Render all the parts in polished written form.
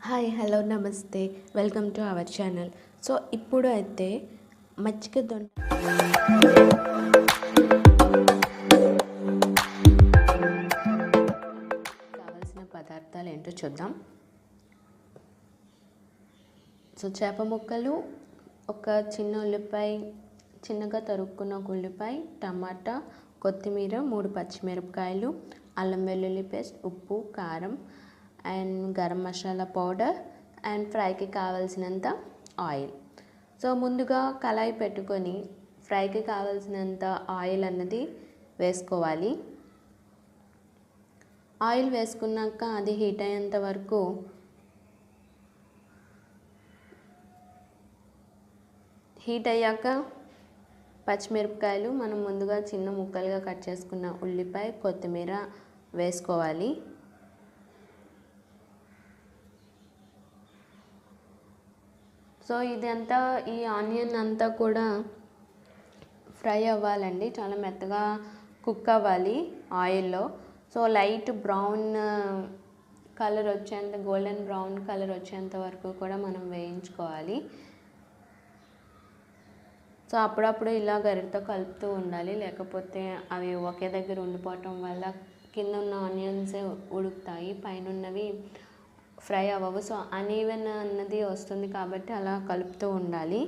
Hi hello నమస్తే welcome to our channel. So ఇప్పుడు అయితే మజ్జిగ దొండ కావాల్సిన పదార్థాలు ఏంటో చూద్దాం. సో చేప ముక్కలు, ఒక చిన్న ఉల్లిపాయ, చిన్నగా తరుక్కున్న ఒక ఉల్లిపాయ, టమాటా, కొత్తిమీర, 3 పచ్చిమిరపకాయలు, అల్లం వెల్లుల్లి పేస్ట్, ఉప్పు, కారం and garam masala powder and ఫ్రైకి కావాల్సినంత ఆయిల్. సో ముందుగా కళాయి పెట్టుకొని ఫ్రైకి కావాల్సినంత ఆయిల్ అన్నది వేసుకోవాలి. ఆయిల్ వేసుకున్నాక అది హీట్ అయ్యేంత వరకు హీట్ అయ్యాక పచ్చిమిరపకాయలు, మనం ముందుగా చిన్న ముక్కలుగా కట్ చేసుకున్న ఉల్లిపాయ, కొత్తిమీర వేసుకోవాలి. సో ఇదంతా, ఈ ఆనియన్ అంతా కూడా ఫ్రై అవ్వాలండి, చాలా మెత్తగా కుక్ అవ్వాలి ఆయిల్లో. సో లైట్ బ్రౌన్ కలర్ వచ్చేంత, గోల్డెన్ బ్రౌన్ కలర్ వచ్చేంత వరకు కూడా మనం వేయించుకోవాలి. సో అప్పుడప్పుడు ఇలా గరిటతో కలుపుతూ ఉండాలి, లేకపోతే అవి ఒకే దగ్గర ఉండిపోవటం వల్ల కింద ఉన్న ఆనియన్స్ ఉడుకుతాయి, పైన ఉన్నవి ఫ్రై అవ్వవు. సో అన్ఈవెన్ అన్నది వస్తుంది కాబట్టి అలా కలుపుతూ ఉండాలి.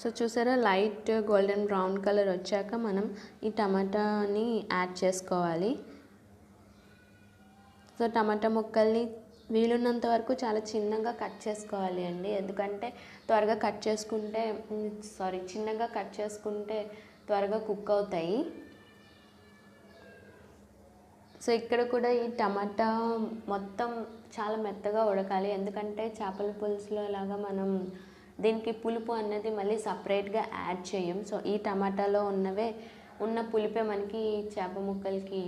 సో చూసారా, లైట్ గోల్డెన్ బ్రౌన్ కలర్ వచ్చాక మనం ఈ టమాటాని యాడ్ చేసుకోవాలి. సో టమాటా ముక్కల్ని వీలున్నంత వరకు చాలా చిన్నగా కట్ చేసుకోవాలి అండి, ఎందుకంటే త్వరగా కట్ చేసుకుంటే చిన్నగా కట్ చేసుకుంటే త్వరగా కుక్ అవుతాయి. సో ఇక్కడ కూడా ఈ టమాటా మొత్తం చాలా మెత్తగా ఉడకాలి, ఎందుకంటే చేపల పులుసులో లాగా మనం దీనికి పులుపు అన్నది మళ్ళీ సపరేట్గా యాడ్ చేయం. సో ఈ టమాటాలో ఉన్న పులిపే మనకి చేప ముక్కలకి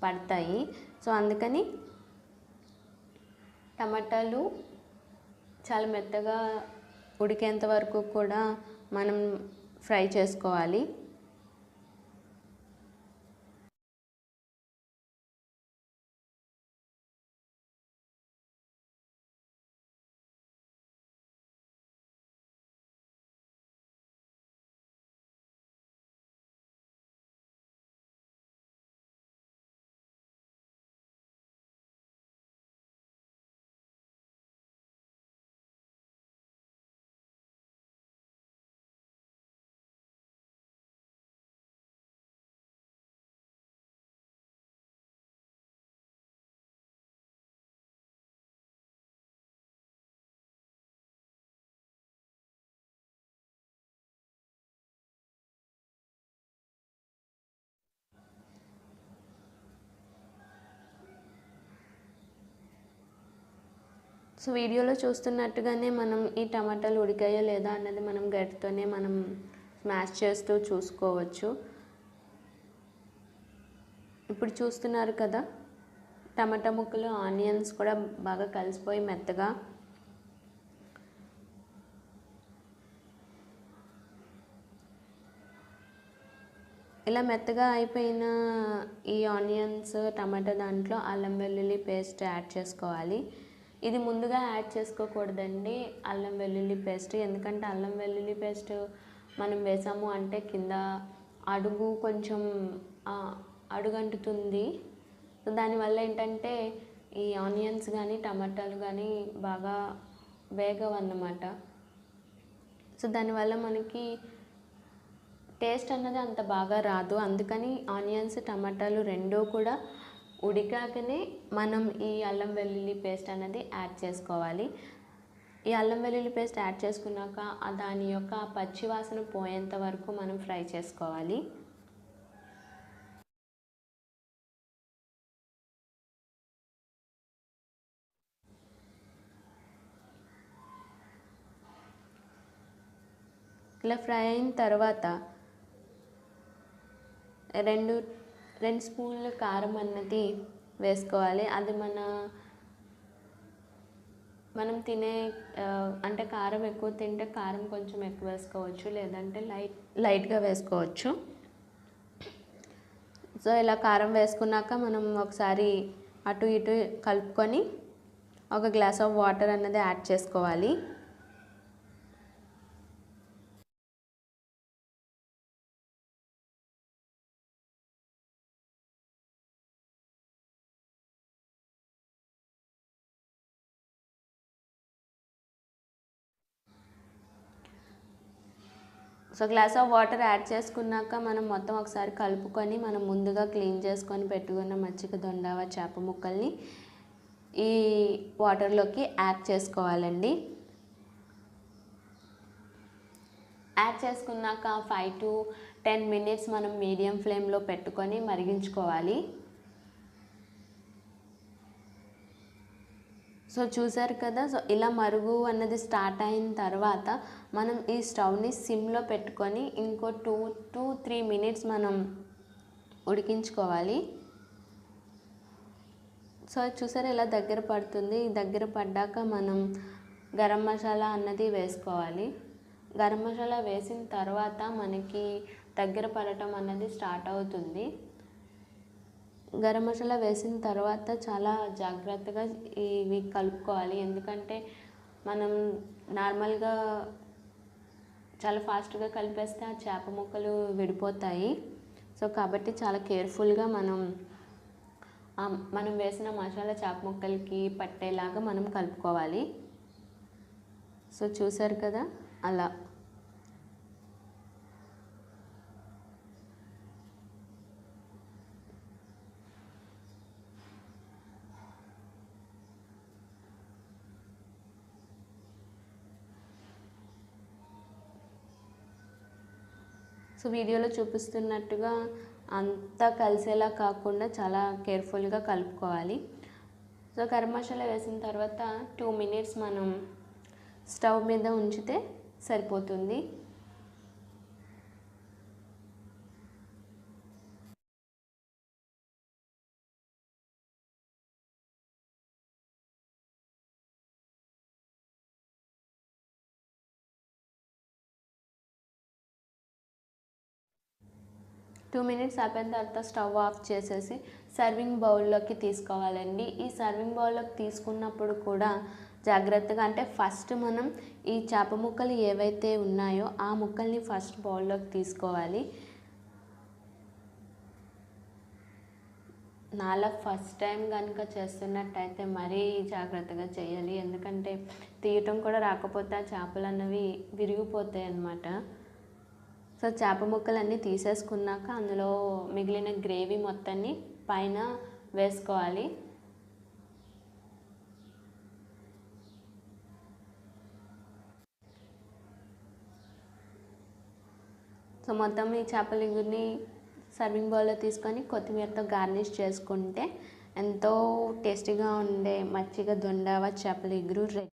పడతాయి. సో అందుకని టమాటాలు చాలా మెత్తగా ఉడికేంత వరకు కూడా మనం ఫ్రై చేసుకోవాలి. సో వీడియోలో చూస్తున్నట్టుగానే మనం ఈ టమాటాలు ఉడికాయో లేదా అన్నది మనం గరిటతోనే మనం స్మాష్ చేస్తూ చూసుకోవచ్చు. ఇప్పుడు చూస్తున్నారు కదా, టమాటా ముక్కలు, ఆనియన్స్ కూడా బాగా కలిసిపోయి మెత్తగా ఇలా మెత్తగా అయిపోయిన ఈ ఆనియన్స్, టమాటా దాంట్లో అల్లం వెల్లుల్లి పేస్ట్ యాడ్ చేసుకోవాలి. ఇది ముందుగా యాడ్ చేసుకోకూడదండి అల్లం వెల్లుల్లి పేస్ట్, ఎందుకంటే అల్లం వెల్లుల్లి పేస్ట్ మనం వేసాము అంటే కింద అడుగు కొంచెం అడుగంటుతుంది. సో దానివల్ల ఏంటంటే ఈ ఆనియన్స్ కానీ టమాటాలు కానీ బాగా వేగవన్నమాట. సో దానివల్ల మనకి టేస్ట్ అన్నది అంత బాగా రాదు. అందుకని ఆనియన్స్, టమాటాలు రెండూ కూడా ఉడికాకనే మనం ఈ అల్లం వెల్లుల్లి పేస్ట్ అనేది యాడ్ చేసుకోవాలి. ఈ అల్లం వెల్లుల్లి పేస్ట్ యాడ్ చేసుకున్నాక దాని యొక్క పచ్చి వాసన పోయేంత వరకు మనం ఫ్రై చేసుకోవాలి. ఇలా ఫ్రై అయిన తర్వాత రెండు స్పూన్లు కారం అన్నది వేసుకోవాలి. అది మనం తినే అంటే కారం ఎక్కువ తింటే కారం కొంచెం ఎక్కువ వేసుకోవచ్చు, లేదంటే లైట్గా వేసుకోవచ్చు. సో ఇలా కారం వేసుకున్నాక మనం ఒకసారి అటు ఇటు కలుపుకొని ఒక గ్లాస్ ఆఫ్ వాటర్ అన్నది యాడ్ చేసుకోవాలి. So glass of water add చేసుకున్నాక మనం మొత్తం ఒకసారి కలుపుకొని మనం ముందుగా క్లీన్ చేసుకొని పెట్టుకున్న మజ్జిగ దొండవ చేప ముక్కల్ని ఈ వాటర్లోకి యాడ్ చేసుకోవాలండి. యాడ్ చేసుకున్నాక 5 to 10 minutes మనం మీడియం ఫ్లేమ్లో పెట్టుకొని మరిగించుకోవాలి. సో చూసారు కదా, సో ఇలా మరుగు అన్నది స్టార్ట్ అయిన తర్వాత మనం ఈ స్టవ్ని సిమ్లో పెట్టుకొని ఇంకో 2 to 3 minutes మనం ఉడికించుకోవాలి. సో చూసారు ఇలా దగ్గర పడుతుంది. దగ్గర పడ్డాక మనం గరం మసాలా అన్నది వేసుకోవాలి. గరం మసాలా వేసిన తర్వాత మనకి దగ్గర పడటం అన్నది స్టార్ట్ అవుతుంది. గరం మసాలా వేసిన తర్వాత చాలా జాగ్రత్తగా ఇవి కలుపుకోవాలి, ఎందుకంటే మనం నార్మల్గా చాలా ఫాస్ట్గా కలిపేస్తే ఆ చేప ముక్కలు విడిపోతాయి. సో కాబట్టి చాలా కేర్ఫుల్గా మనం వేసిన మసాలా చేప ముక్కలకి పట్టేలాగా మనం కలుపుకోవాలి. సో చూసారు కదా అలా. సో వీడియోలో చూపిస్తున్నట్టుగా అంతా కలిసేలా కాకుండా చాలా కేర్ఫుల్గా కలుపుకోవాలి. సో గరం మసాలా వేసిన తర్వాత 2 minutes మనం స్టవ్ మీద ఉంచితే సరిపోతుంది. టూ మినిట్స్ అయిపోయిన తర్వాత స్టవ్ ఆఫ్ చేసేసి సర్వింగ్ బౌల్లోకి తీసుకోవాలండి. ఈ సర్వింగ్ బౌల్లోకి తీసుకున్నప్పుడు కూడా జాగ్రత్తగా, అంటే ఫస్ట్ మనం ఈ చేప ముక్కలు ఏవైతే ఉన్నాయో ఆ ముక్కల్ని ఫస్ట్ బౌల్లోకి తీసుకోవాలి. నాలా ఫస్ట్ టైం కనుక చేస్తున్నట్టయితే మరీ జాగ్రత్తగా చేయాలి, ఎందుకంటే తీయటం కూడా రాకపోతే ఆ చేపలు అన్నవి విరిగిపోతాయి అన్నమాట. సో చేప ముక్కలన్నీ తీసేసుకున్నాక అందులో మిగిలిన గ్రేవీ మొత్తాన్ని పైన వేసుకోవాలి. సో మొత్తం ఈ చేపల ఇగురిని సర్వింగ్ బౌల్లో తీసుకొని కొత్తిమీరతో గార్నిష్ చేసుకుంటే ఎంతో టేస్టీగా ఉండే మజ్జిగ దొండవ చేపల ఇగురు రెడీ.